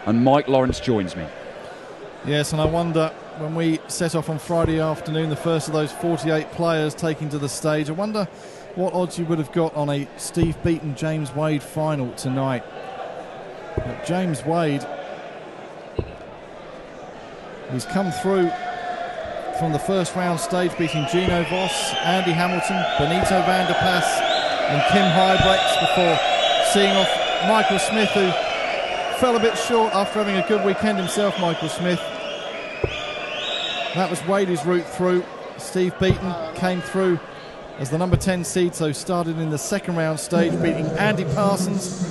and Mike Lawrence joins me. Yes, and I wonder, when we set off on Friday afternoon, the first of those 48 players taking to the stage, I wonder what odds you would have got on a Steve Beaton, James Wade final tonight. But James Wade, he's come through from the first round stage, beating Gino Voss, Andy Hamilton, Benito van der Pas and Kim Huybrechts before seeing off Michael Smith, who fell a bit short after having a good weekend himself, Michael Smith. That was Wadey's route through. Steve Beaton came through as the number 10 seed, so started in the second round stage, beating Andy Parsons,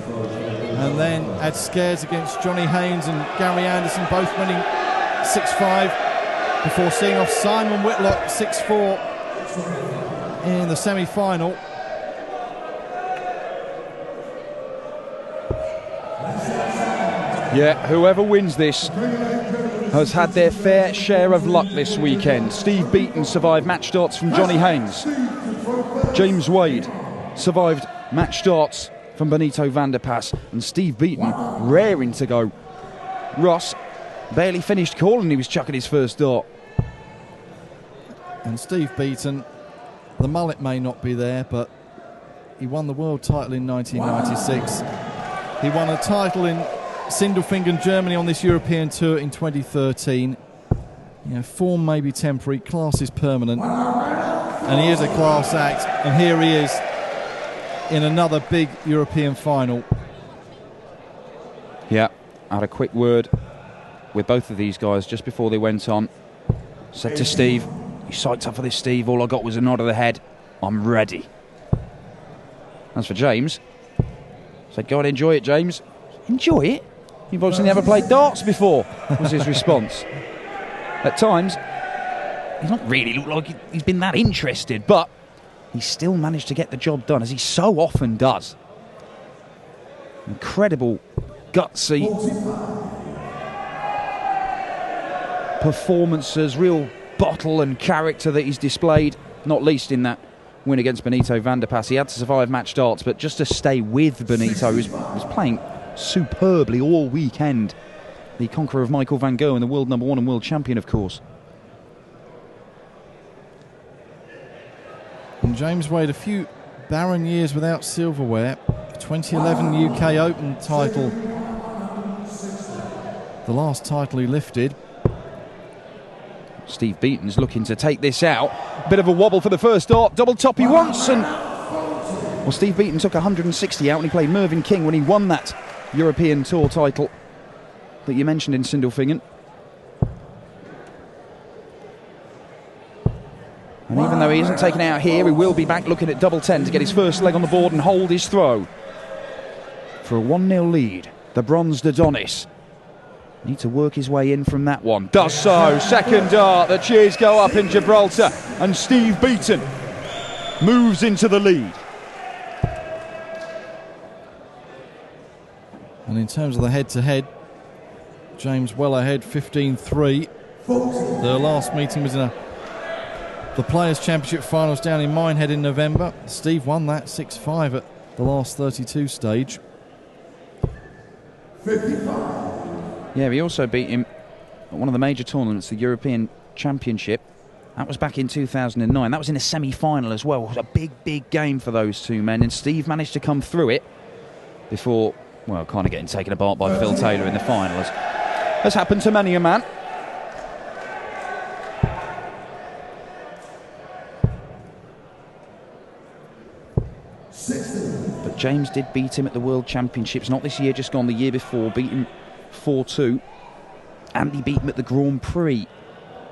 and then had scares against Johnny Haynes and Gary Anderson, both winning 6-5, before seeing off Simon Whitlock 6-4 in the semi-final. Yeah, whoever wins this has had their fair share of luck this weekend. Steve Beaton survived match darts from Johnny Haynes. James Wade survived match darts from Benito van der Pas. And Steve Beaton raring to go. Ross barely finished calling, he was chucking his first dart. And Steve Beaton, the mullet may not be there, but he won the world title in 1996. He won a title in Sindelfingen, Germany on this European tour in 2013. You know, form may be temporary, class is permanent, and he is a class act, and here he is in another big European final. Yeah, I had a quick word with both of these guys just before they went on. Said to Steve, "You psyched up for this, Steve?" All I got was a nod of the head. "I'm ready." As for James, said, "Go and enjoy it, James." "Enjoy it? You've obviously never played darts before," was his response. At times, he's not really looked like he's been that interested, but he still managed to get the job done, as he so often does. Incredible, gutsy performances, real bottle and character that he's displayed, not least in that win against Benito van der Pas. He had to survive match darts, but just to stay with Benito, who was playing superbly all weekend. The conqueror of Michael van Gerwen, the world number 1 and world champion, of course. And James Wade, a few barren years without silverware. 2011 UK Open title, the last title he lifted. Steve Beaton's looking to take this out. Bit of a wobble for the first dart. Double top he wants, and well, Steve Beaton took 160 out when he played Mervyn King when he won that European Tour title that you mentioned in Sindelfingen. And even though he isn't taken out here, he will be back looking at double 10 to get his first leg on the board and hold his throw. For a 1-0 lead, the bronzed Adonis need to work his way in from that one. Does so. Second dart. The cheers go up in Gibraltar, and Steve Beaton moves into the lead. And in terms of the head-to-head, James well ahead, 15-3. Their last meeting was in the Players' Championship finals down in Minehead in November. Steve won that 6-5 at the last 32 stage. 55. Yeah, he also beat him at one of the major tournaments, the European Championship. That was back in 2009. That was in a semi-final as well. It was a big, big game for those two men, and Steve managed to come through it before, well, kind of getting taken apart by Phil Taylor in the final, as has happened to many a man. But James did beat him at the World Championships, not this year, just gone, the year before, beat him 4-2. Andy beat him at the Grand Prix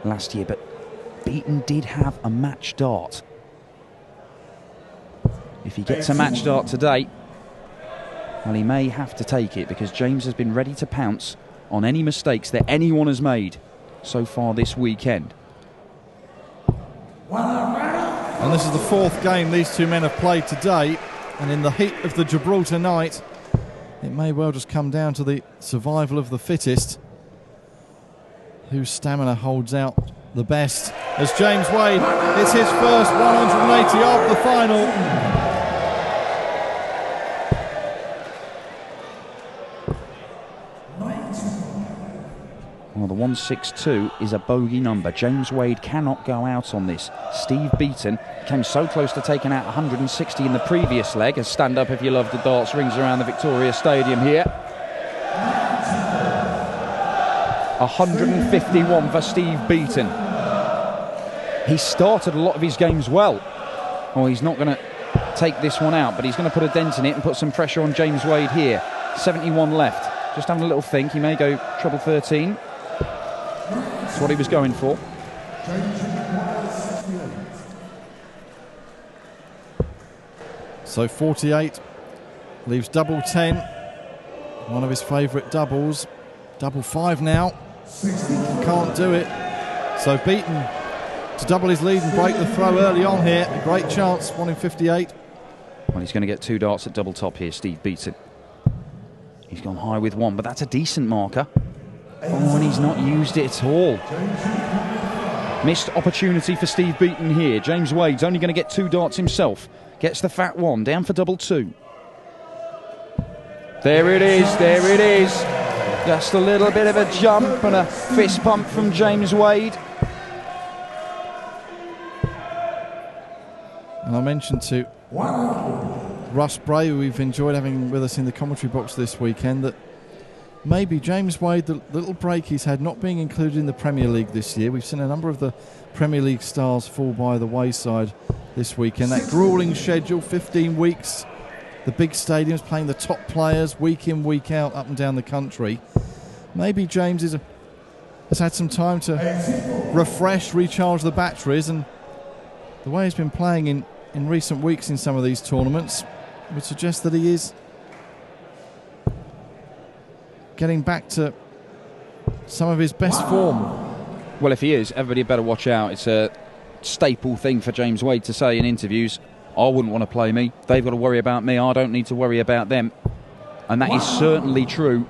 last year, but Beaton did have a match dart. If he gets a match dart today, well, he may have to take it, because James has been ready to pounce on any mistakes that anyone has made so far this weekend. And this is the fourth game these two men have played today, and in the heat of the Gibraltar night, it may well just come down to the survival of the fittest, whose stamina holds out the best, as James Wade hits his first 180 of the final. Well, the 162 is a bogey number. James Wade cannot go out on this. Steve Beaton came so close to taking out 160 in the previous leg, as Stand Up If You Love the Darts rings around the Victoria Stadium here. 151 for Steve Beaton. He started a lot of his games well. Oh, he's not going to take this one out, but he's going to put a dent in it and put some pressure on James Wade here. 71 left. Just having a little think. He may go treble 13. That's what he was going for. So 48 leaves double 10. One of his favourite doubles. Double 5 now. Can't do it. So Beaton to double his lead and break the throw early on here. A great chance, 1 in 58. Well, he's going to get 2 darts at double top here, Steve Beaton. He's gone high with 1, but that's a decent marker. Oh, and he's not used it at all. Missed opportunity for Steve Beaton here. James Wade's only going to get 2 darts himself. Gets the fat 1, down for double 2. There it is, there it is. Just a little bit of a jump and a fist pump from James Wade. And I mentioned to Russ Bray, who we've enjoyed having with us in the commentary box this weekend, that maybe James Wade, the little break he's had not being included in the Premier League this year. We've seen a number of the Premier League stars fall by the wayside this weekend. That gruelling schedule, 15 weeks, the big stadiums playing the top players week in, week out, up and down the country. Maybe James has had some time to refresh, recharge the batteries, and the way he's been playing in recent weeks in some of these tournaments would suggest that he is getting back to some of his best form. Well, if he is, everybody better watch out. It's a staple thing for James Wade to say in interviews. I wouldn't want to play me. They've got to worry about me. I don't need to worry about them. And that is certainly true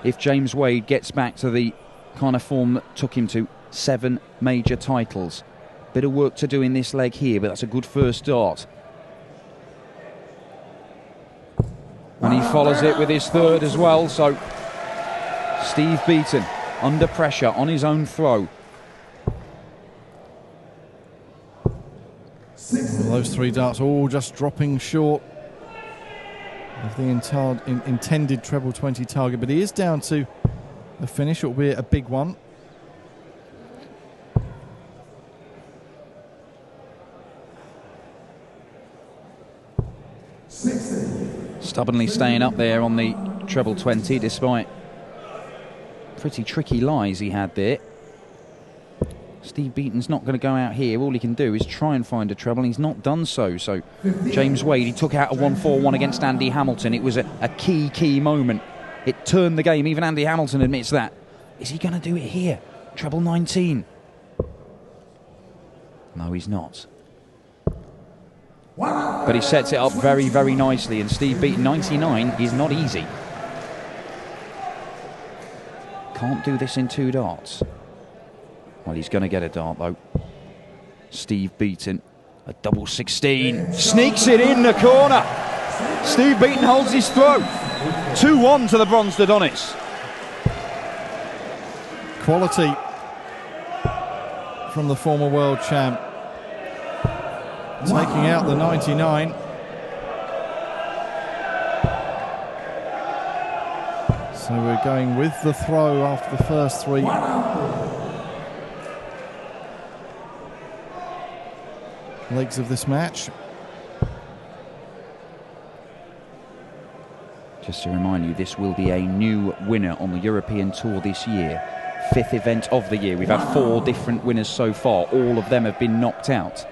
if James Wade gets back to the kind of form that took him to 7 major titles. Bit of work to do in this leg here, but that's a good first dart. And he follows it with his 3rd as well, so Steve Beaton under pressure on his own throw. Well, those 3 darts all just dropping short of the intended treble 20 target, but he is down to a finish, albeit a big one. Stubbornly staying up there on the treble 20 despite pretty tricky lies he had there. Steve Beaton's not going to go out here. All he can do is try and find a treble, and he's not done so. So James Wade, he took out a 1-4-1 against Andy Hamilton. It was a key moment. It turned the game. Even Andy Hamilton admits that. Is he going to do it here? Treble 19. No, he's not. But he sets it up very, very nicely, and Steve Beaton 99 is not easy. Can't do this in 2 darts. Well, he's going to get a dart though. Steve Beaton, a double 16, sneaks it in the corner. Steve Beaton holds his throw. 2-1 to the bronze Adonis. Quality from the former world champ, taking out the 99. So we're going with the throw after the first 3. Legs of this match. Just to remind you, this will be a new winner on the European Tour this year. 5th event of the year. We've had 4 different winners so far. All of them have been knocked out.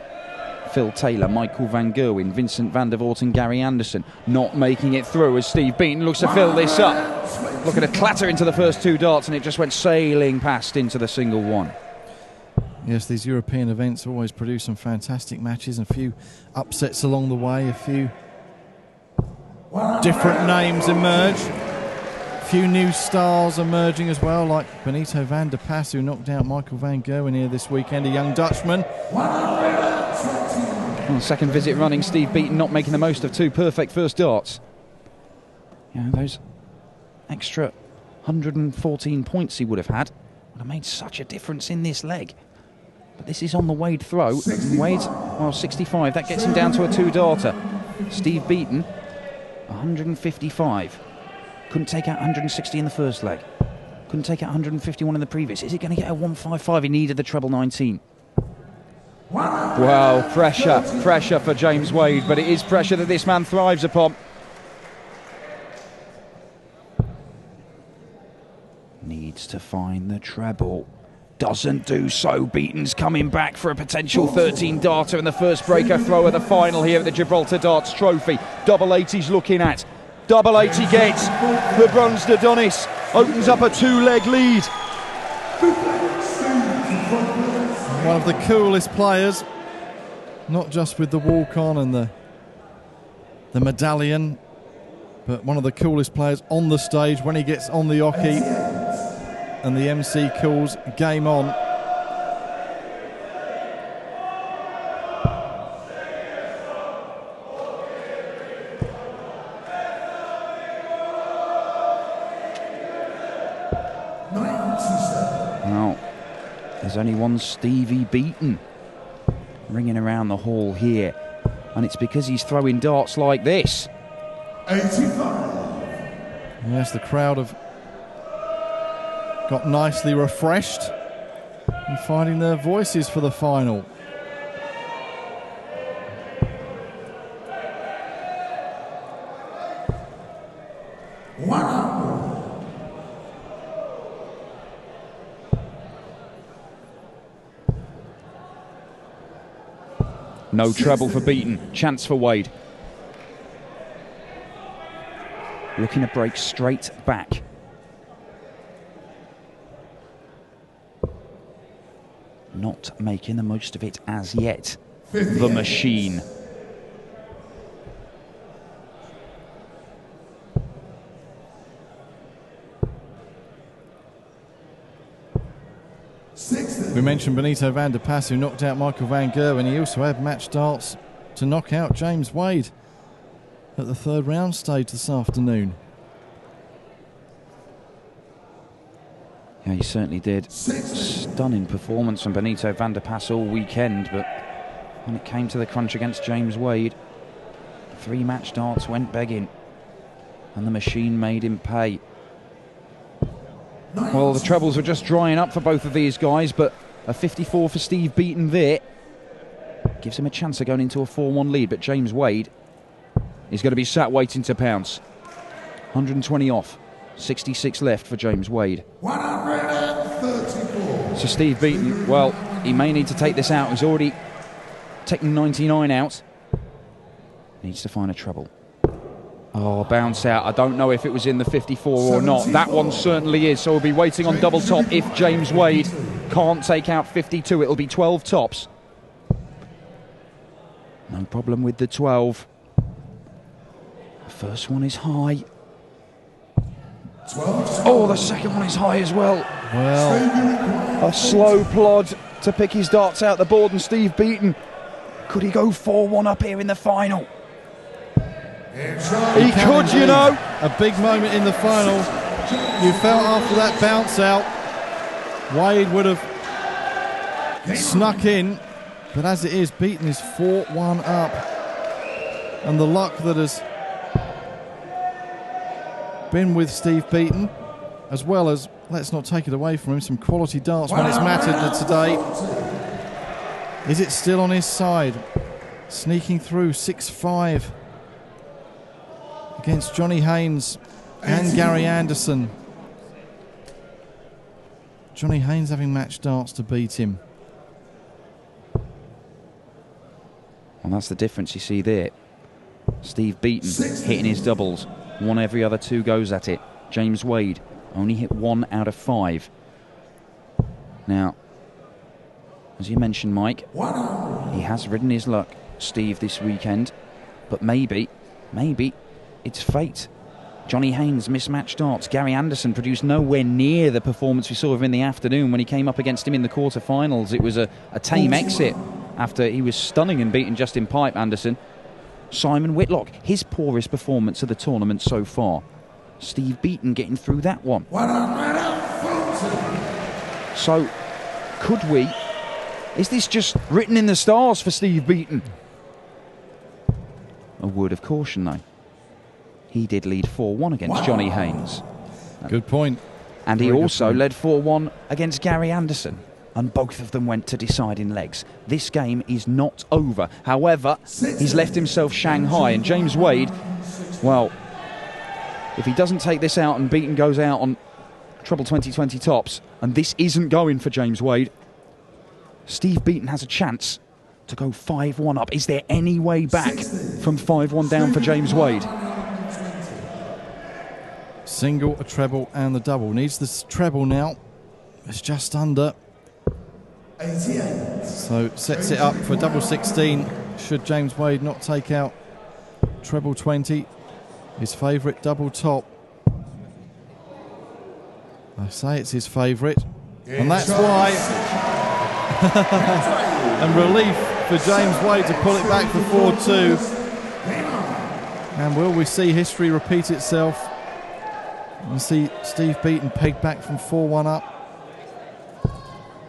Phil Taylor, Michael van Gerwen, Vincent van der Voort and Gary Anderson not making it through as Steve Beaton looks to fill this up. Look at a clatter into the first 2 darts, and it just went sailing past into the single 1. Yes, these European events always produce some fantastic matches, and a few upsets along the way, a few different names emerge, a few new stars emerging as well, like Benito van der Pas, who knocked out Michael van Gerwen here this weekend, a young Dutchman. Well, second visit running, Steve Beaton not making the most of 2 perfect first darts. You know, those extra 114 points he would have had would have made such a difference in this leg. But this is on the Wade throw. Wade, well, 65. That gets him down to a 2-darter. Steve Beaton, 155. Couldn't take out 160 in the first leg. Couldn't take out 151 in the previous. Is he going to get a 155? He needed the treble 19. Well, pressure for James Wade, but it is pressure that this man thrives upon. Needs to find the treble. Doesn't do so. Beaton's coming back for a potential 13-darter in the first breaker throw of the final here at the Gibraltar Darts Trophy. Double 80 he's looking at. Double 80 gets the bronze Dodonis. Opens up a 2-leg lead. One of the coolest players, not just with the walk-on and the medallion, but one of the coolest players on the stage when he gets on the oche and the MC calls game on. Now, there's only one Stevie Beaton ringing around the hall here, and it's because he's throwing darts like this. 85. Yes, the crowd have got nicely refreshed and finding their voices for the final. No treble for Beaton. Chance for Wade. Looking to break straight back. Not making the most of it as yet. The machine. We mentioned Benito van der Pas, who knocked out Michael van Gerwen. He also had match darts to knock out James Wade at the third round stage this afternoon. Yeah, he certainly did. Stunning performance from Benito van der Pas all weekend, but when it came to the crunch against James Wade, 3 match darts went begging, and the machine made him pay. Well, the trebles were just drying up for both of these guys, but a 54 for Steve Beaton there gives him a chance of going into a 4-1 lead, but James Wade is going to be sat waiting to pounce. 120 off, 66 left for James Wade. 134. So Steve Beaton, well, he may need to take this out. He's already taken 99 out. Needs to find a treble. Oh, bounce out. I don't know if it was in the 54 or not. That one certainly is. So we'll be waiting on double top if James Wade can't take out 52. It'll be 12 tops. No problem with the 12. The first one is high. Oh, the second one is high as well. Well, A slow plod to pick his darts out the board, and Steve Beaton, could he go 4-1 up here in the final? He could, you know. A big moment in the final. You felt after that bounce out, Wade would have snuck in, but as it is, Beaton is 4-1 up. And the luck that has been with Steve Beaton, as well as, let's not take it away from him, some quality darts when it's mattered today. Is it still on his side? Sneaking through 6-5 against Johnny Haynes and Gary Anderson. Johnny Haynes having match darts to beat him. And that's the difference you see there. Steve Beaton hitting his doubles. 1 every other 2 goes at it. James Wade only hit 1 out of 5. Now, as you mentioned, Mike, he has ridden his luck, Steve, this weekend. But maybe it's fate. Johnny Haynes mismatched darts. Gary Anderson produced nowhere near the performance we saw of him in the afternoon when he came up against him in the quarterfinals. It was a tame exit after he was stunning and beating Justin Pipe, Anderson. Simon Whitlock, his poorest performance of the tournament so far. Steve Beaton getting through that one. So, could we? Is this just written in the stars for Steve Beaton? A word of caution, though. He did lead 4-1 against Johnny Haynes. Good point. And he also led 4-1 against Gary Anderson. And both of them went to deciding legs. This game is not over. However, he's left himself Shanghai. And James Wade, well, if he doesn't take this out and Beaton goes out on treble 2020 tops, and this isn't going for James Wade, Steve Beaton has a chance to go 5-1 up. Is there any way back from 5-1 down for James Wade? Single, a treble and the double. Needs this treble now. It's just under. 88. So sets it up for double 16 should James Wade not take out treble 20. His favourite double top. I say it's his favourite. And that's why. And relief for James Wade to pull it back for 4-2. And will we see history repeat itself? You see Steve Beaton pegged back from 4-1 up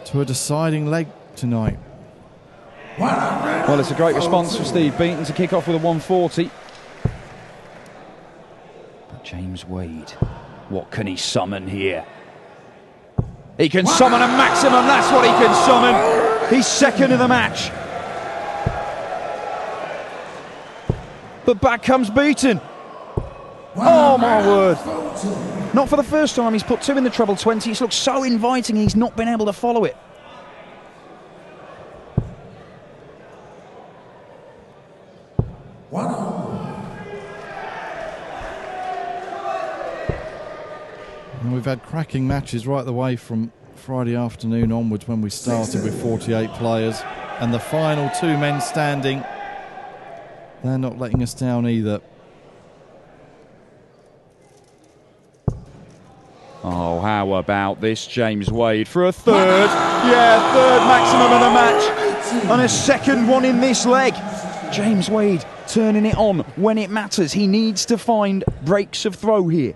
to a deciding leg tonight. Well, it's a great response for Steve Beaton to kick off with a 140. But James Wade, what can he summon here? He can summon a maximum, that's what he can summon. He's second in the match. But back comes Beaton. Oh my word. Not for the first time, he's put 2 in the treble 20. It's looked so inviting, he's not been able to follow it. And we've had cracking matches right the way from Friday afternoon onwards when we started with 48 players. And the final 2 men standing, they're not letting us down either. Oh, how about this James Wade for a third? Yeah, third maximum of the match. And a second one in this leg. James Wade turning it on when it matters. He needs to find breaks of throw here.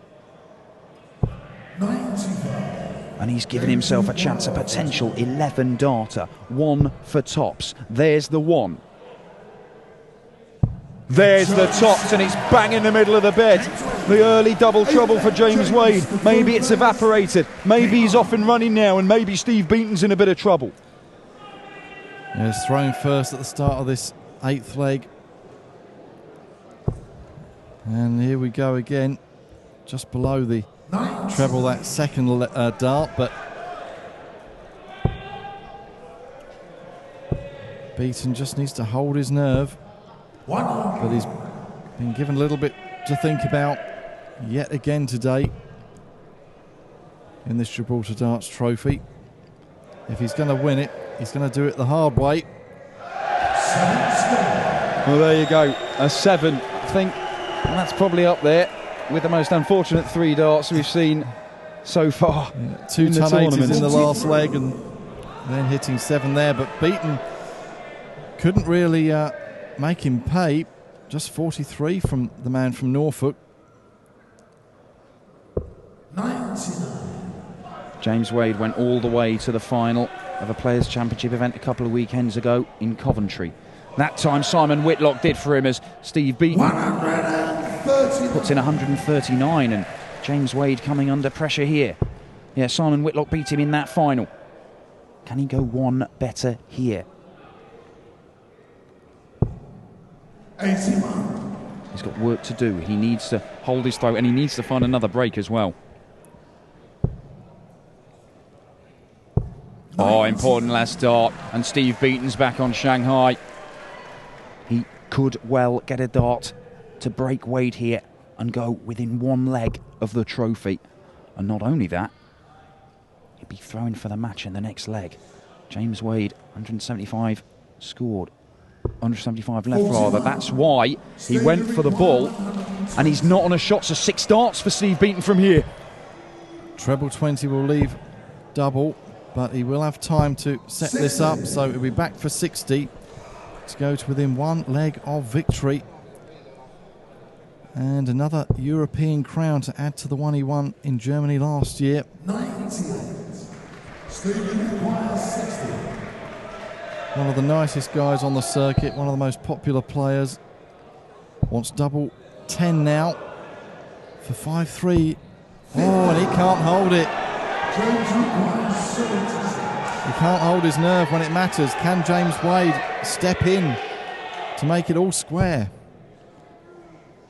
And he's given himself a chance, a potential 11 darter. 1 for tops. There's the 1. There's the tops, and it's bang in the middle of the bed. The early double trouble for James Wade. Maybe it's evaporated. Maybe he's off and running now, and maybe Steve Beaton's in a bit of trouble. Yes, thrown first at the start of this 8th leg. And here we go again. Just below the treble, that second dart, but Beaton just needs to hold his nerve. But he's been given a little bit to think about yet again today in this Gibraltar Darts Trophy. If he's going to win it, he's going to do it the hard way. Well, there you go, a 7. I think that's probably up there with the most unfortunate 3 darts we've seen so far. 2 ton 80s in the last leg and then hitting 7 there, but Beaton couldn't really make him pay. Just 43 from the man from Norfolk. 99. James Wade went all the way to the final of a Players' Championship event a couple of weekends ago in Coventry. That time Simon Whitlock did for him as Steve Beaton puts in 139, and James Wade coming under pressure here. Yeah, Simon Whitlock beat him in that final. Can he go 1 better here? 81. He's got work to do. He needs to hold his throat, and he needs to find another break as well. Oh, important last dart, and Steve Beaton's back on Shanghai. He could well get a dart to break Wade here and go within 1 leg of the trophy. And not only that, he'd be throwing for the match in the next leg. James Wade, 175 scored. 175 left rather. That's why he went for the ball, and he's not on a shot, so 6 darts for Steve Beaton from here. Treble 20 will leave double, but he will have time to set this up, so he'll be back for 60 to go to within 1 leg of victory. And another European crown to add to the one he won in Germany last year. 98. Stephen requires 60. One of the nicest guys on the circuit, one of the most popular players. Wants double 10 now for 5-3. Oh, and he can't hold it. James requires 76. He can't hold his nerve when it matters. Can James Wade step in to make it all square?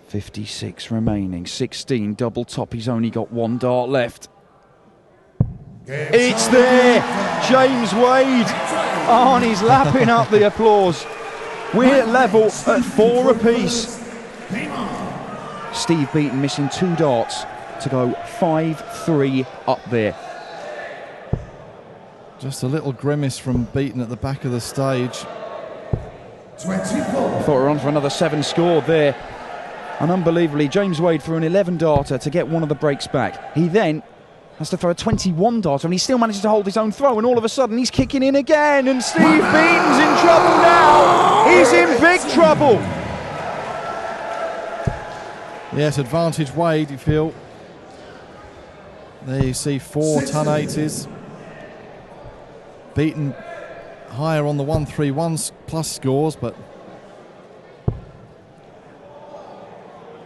56 remaining, 16 double top. He's only got one dart left. It's there! James Wade! Oh, and he's lapping up the applause. We're level at 4 apiece. Steve Beaton missing 2 darts to go 5-3 up there. Just a little grimace from Beaton at the back of the stage. 24. I thought we were on for another 7 scored there. And unbelievably, James Wade threw an 11 darter to get one of the breaks back. He then has to throw a 21 darter and he still manages to hold his own throw, and all of a sudden he's kicking in again, and Steve Beaton's in trouble now. He's in big trouble. Yes, advantage Wade, you feel. There you see 4 ton 80s. Beaton higher on the 1-3-1 plus scores, but...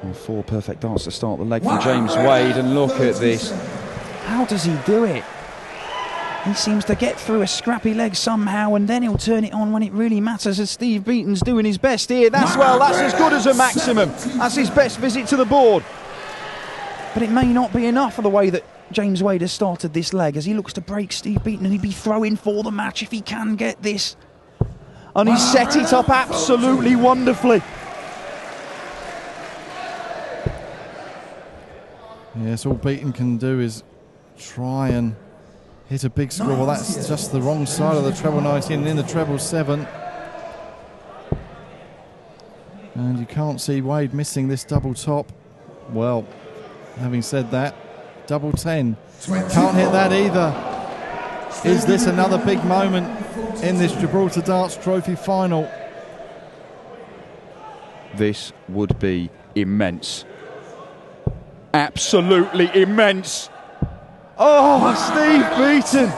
Well, 4 perfect darts to start the leg from James Wade, and look at this. How does he do it? He seems to get through a scrappy leg somehow, and then he'll turn it on when it really matters, as Steve Beaton's doing his best here. That's as good as a maximum. That's his best visit to the board. But it may not be enough for the way that James Wade has started this leg, as he looks to break Steve Beaton, and he'd be throwing for the match if he can get this. And he's set it up absolutely wonderfully. Yes, all Beaton can do is try and hit a big score. Well, that's just the wrong side of the treble 19 and in the treble 7. And you can't see Wade missing this double top. Well, having said that, double 10. Can't hit that either. Is this another big moment in this Gibraltar Darts Trophy final? This would be immense. Absolutely immense. Oh, Steve Beaton.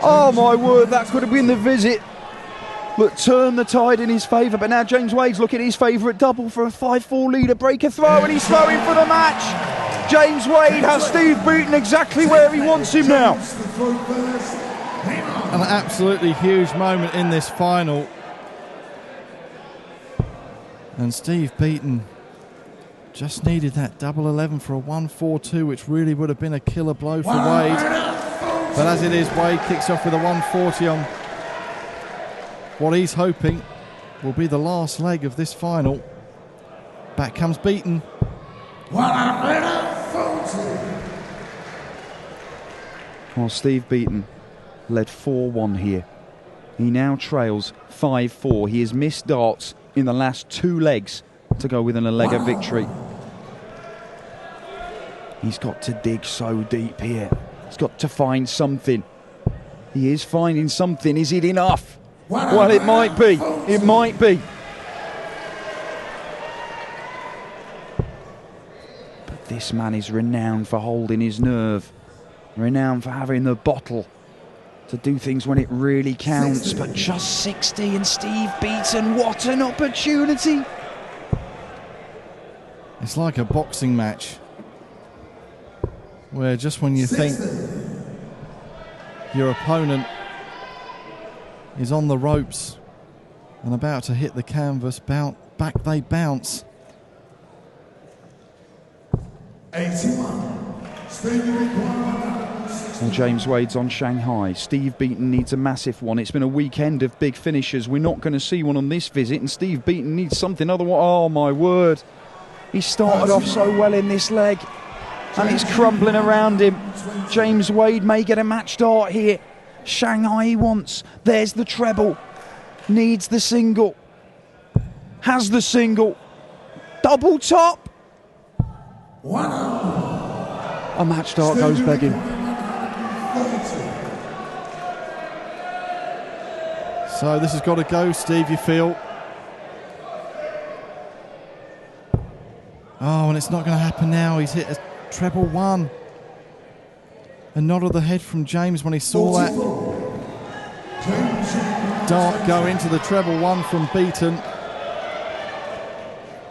Oh, my word, that could have been the visit that turned the tide in his favour. But now James Wade's looking at his favourite double for a 5-4 leader, break a throw, and he's throwing for the match. James Wade has Steve Beaton exactly where he wants him now. An absolutely huge moment in this final. And Steve Beaton just needed that double 11 for a 1-4-2, which really would have been a killer blow for Wade. But as it is, Wade kicks off with a 140 on what he's hoping will be the last leg of this final. Back comes Beaton. 140. Well, Steve Beaton led 4-1 here. He now trails 5-4. He has missed darts in the last 2 legs to go within a leg of victory. He's got to dig so deep here. He's got to find something. He is finding something. Is it enough? Well, it might be. It might be. But this man is renowned for holding his nerve. Renowned for having the bottle to do things when it really counts. But just 60, and Steve Beaton, what an opportunity. It's like a boxing match where just when you think your opponent is on the ropes and about to hit the canvas, back they bounce. 81. Well, James Wade's on Shanghai. Steve Beaton needs a massive one. It's been a weekend of big finishes. We're not going to see one on this visit, and Steve Beaton needs something otherwise. Oh, my word. He started off so well in this leg, and it's crumbling around him. James Wade may get a match dart here. Shanghai he wants. There's the treble. Needs the single. Has the single. Double top. A match dart goes begging. So this has got to go, Steve, you feel. Oh, and it's not going to happen now. He's hit a treble 1. A nod of the head from James when he saw that dart go into the treble one from Beaton.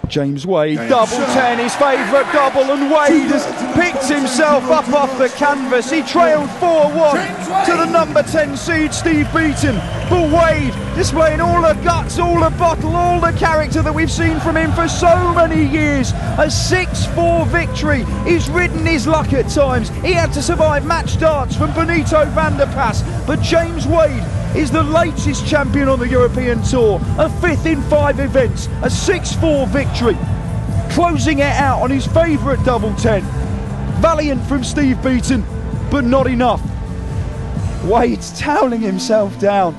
James Wade, double 10, his favourite double, and Wade has picked himself up off the canvas. He trailed 4-1 to the number 10 seed, Steve Beaton. But Wade, displaying all the guts, all the bottle, all the character that we've seen from him for so many years. A 6-4 victory. He's ridden his luck at times. He had to survive match darts from Benito van der Pas. But James Wade is the latest champion on the European Tour, a 5th in 5 events, a 6-4 victory, closing it out on his favourite double 10. Valiant from Steve Beaton, but not enough. Wade's toweling himself down.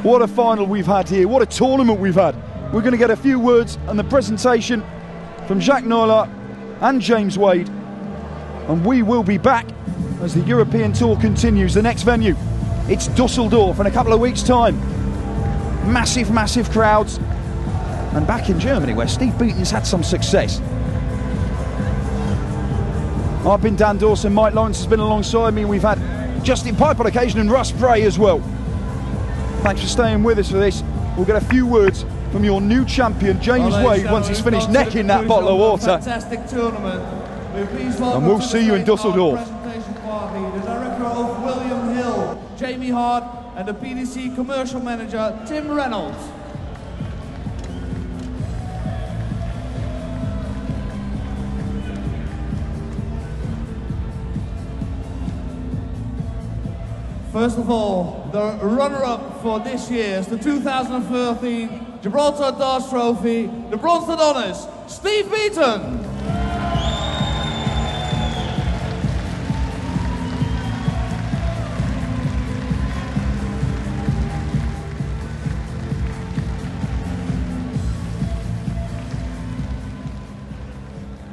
What a final we've had here, what a tournament we've had. We're going to get a few words on the presentation from Jacques Nola and James Wade, and we will be back as the European Tour continues. The next venue, it's Dusseldorf in a couple of weeks' time. Massive, massive crowds. And back in Germany, where Steve Beaton's had some success. I've been Dan Dawson, Mike Lawrence has been alongside me. We've had Justin Pipe on occasion and Russ Bray as well. Thanks for staying with us for this. We'll get a few words from your new champion, James Wade, once he's finished necking that bottle of water. Fantastic tournament. And we'll see you in Dusseldorf. The director of William Hill, Jamie Hart, and the PDC commercial manager, Tim Reynolds. First of all, the runner-up for this year's, the 2013 Gibraltar Darts Trophy, the bronze honours, Steve Beaton.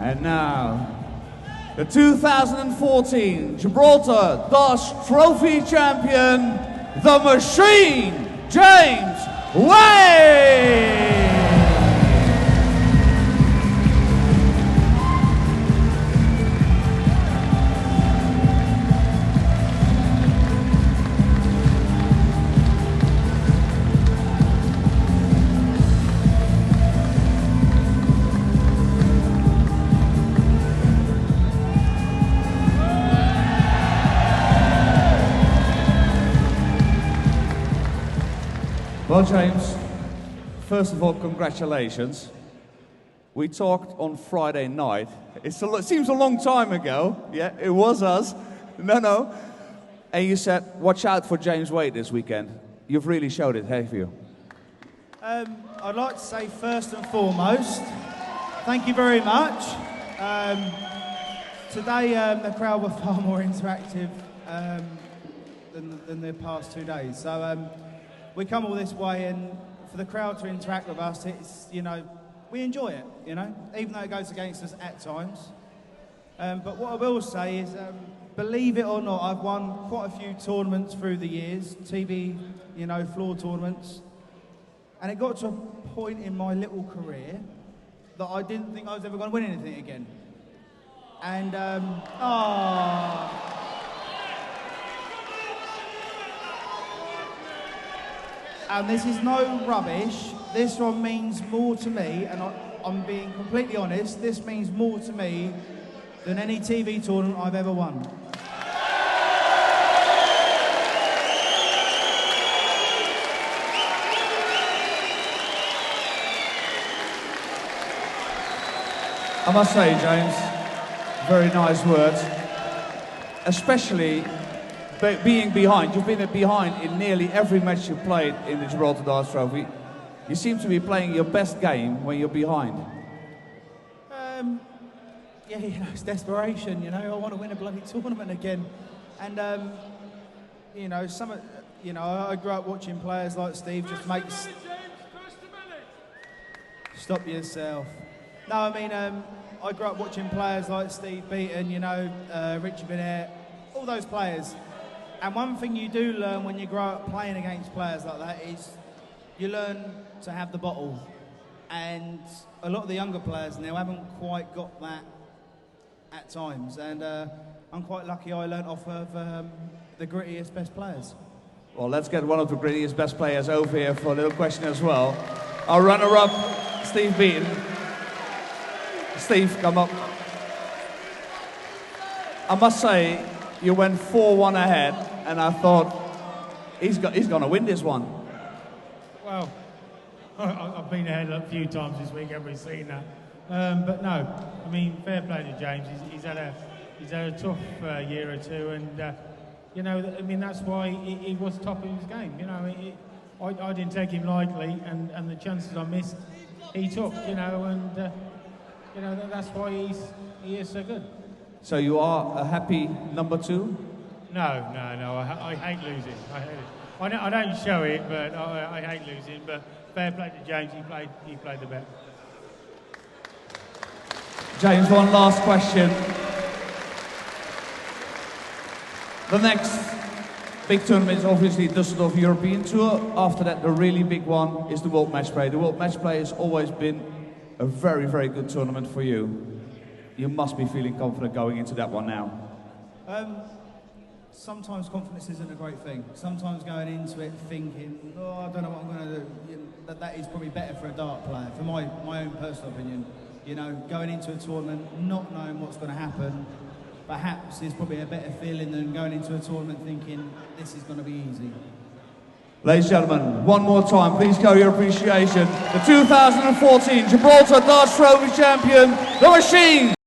And now, the 2014 Gibraltar Darts Trophy champion, the Machine, James Wade! Well, James, first of all, congratulations. We talked on Friday night. It seems a long time ago. Yeah, it was us. No. And you said, watch out for James Wade this weekend. You've really showed it, have you? I'd like to say first and foremost, thank you very much. Today, the crowd were far more interactive than the past 2 days. So we come all this way, and for the crowd to interact with us, it's, you know, we enjoy it, you know, even though it goes against us at times. But what I will say is, believe it or not, I've won quite a few tournaments through the years, TV, you know, floor tournaments. And it got to a point in my little career that I didn't think I was ever going to win anything again. And, and this is no rubbish. This one means more to me, and I'm being completely honest, this means more to me than any TV tournament I've ever won. I must say, James, very nice words. Especially being behind. You've been behind in nearly every match you've played in the Gibraltar Darts Trophy. You seem to be playing your best game when you're behind. Yeah, you know, it's desperation, you know. I want to win a bloody tournament again. And, you know, I grew up watching players like Steve just make... Stop yourself. No, I mean, I grew up watching players like Steve Beaton, you know, Richie Bennett, all those players. And one thing you do learn when you grow up playing against players like that is you learn to have the bottle. And a lot of the younger players now haven't quite got that at times. And I'm quite lucky I learnt off of the grittiest best players. Well, let's get one of the grittiest best players over here for a little question as well. Our runner-up, Steve Beaton. Steve, come up. I must say, you went 4-1 ahead, and I thought, he's going to win this one. Well, I've been ahead a few times this week, haven't we seen that? But no, I mean, fair play to James. He's had a tough year or two, and you know, I mean, that's why he was top of his game. You know, I didn't take him lightly, and the chances I missed, he took. You know, and you know that's why he is so good. So you are a happy number 2? No. I hate losing. I hate it. I don't show it, but I hate losing. But fair play to James. He played the bet. James, one last question. The next big tournament is obviously Düsseldorf European Tour. After that, the really big one is the World Match Play. The World Match Play has always been a very, very good tournament for you. You must be feeling confident going into that one now. Sometimes confidence isn't a great thing. Sometimes going into it thinking, oh, I don't know what I'm going to do, you know, that is probably better for a dart player, for my own personal opinion. You know, going into a tournament, not knowing what's going to happen, perhaps is probably a better feeling than going into a tournament thinking, this is going to be easy. Ladies and gentlemen, one more time, please show your appreciation. The 2014 Gibraltar Darts Trophy champion, the Machine!